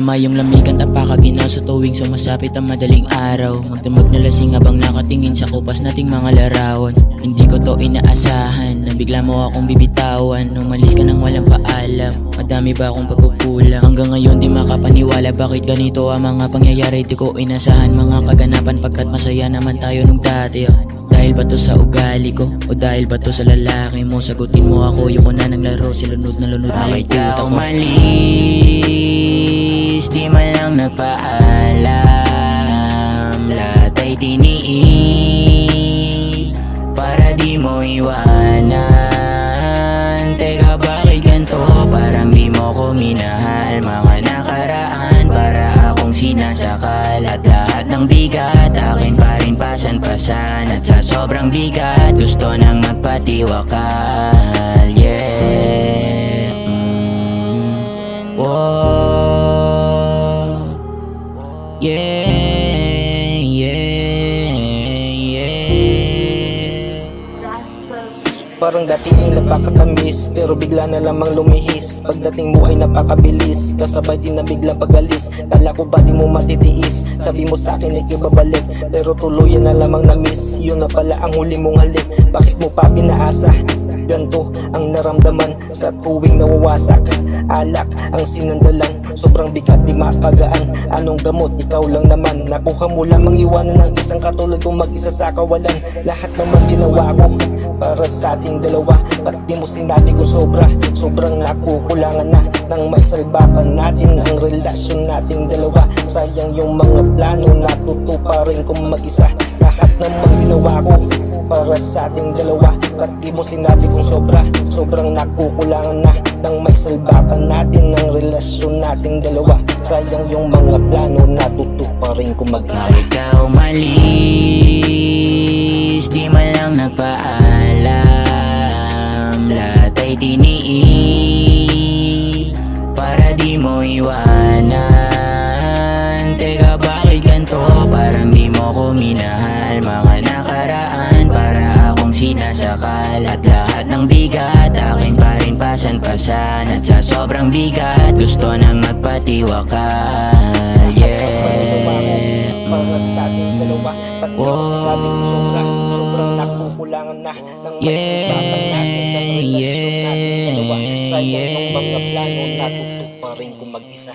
Masama yung lamigan tapakaginaw sa tuwing sumasapit ang madaling araw. Magdamag na lasing habang nakatingin sa kupas nating mga larawan. Hindi ko to inaasahan na bigla mo akong bibitawan. Umalis ka nang walang paalam, madami ba akong pagkukulang? Hanggang ngayon di makapaniwala bakit ganito ang mga pangyayari. Di ko inasahan mga kaganapan pagkat masaya naman tayo nung dati. Dahil ba to sa ugali ko o dahil ba to sa lalaki mo? Sagutin mo ako, yuko na ng laro, silunod na lunod na yung puta ko. Umalis, di man lang nagpaalam. Lahat ay tiniis para di mo iwanan. Teka bakit ganito? Parang di mo ko minahal. Mga nakaraan para akong sinasakal. At lahat ng bigat akin pa rin pasan-pasan. At sa sobrang bigat gusto nang magpatiwakal. Yeah. Whoa. Yeah, yeah, yeah. Parang dati ay napakatamis, pero bigla na lamang lumihis. Pagdating mo ay napakabilis, kasabay din na biglang pagalis. Kala ko ba di mo matitiis, sabi mo sa akin ay ibabalik, pero tuluyan na lamang na-miss. Yun na pala ang huli mong halik, bakit mo pa pinaasa? Ganto ang naramdaman sa tuwing nawawasak. Alak ang sinandalan, sobrang bigat di makagaan. Anong gamot, ikaw lang naman. Nakuha mo lamang iwanan ng isang katulad kong mag-isa sa kawalan. Lahat naman ginawa ko para sa ating dalawa. Ba't di mo sinabi kung sobra? Sobrang nakukulangan na nang maisalba pa natin ang relasyon nating dalawa. Sayang yung mga plano, natutuparin kong mag-isa. Lahat naman ginawa ko para sa ating dalawa. Ba't di mo sinabi kung sobra? Sobrang nakukulangan na nang maisalba pa natin ang relasyon nating dalawa. Sayang yung mga plano, natutuparin kong mag-isa. Bakit ka umalis? Di man lang nagpaalam. Lahat ay tiniis para di mo iwanan. Teka bakit ganito? Parang di mo ko minahal. Mga nakaraan para akong sinasakal. At lahat ng bigat akin pa rin pasan-pasan. At sa sobrang bigat gusto nang magpatiwakal. Yeah. Para sa ating dalawa, ba't di mo sinabi kung sobra? Sobrang nakukulangan na nang maisalba pa natin ang relasyon nating dalawa. Sayang yung mga plano, natutuparin kong mag-isa.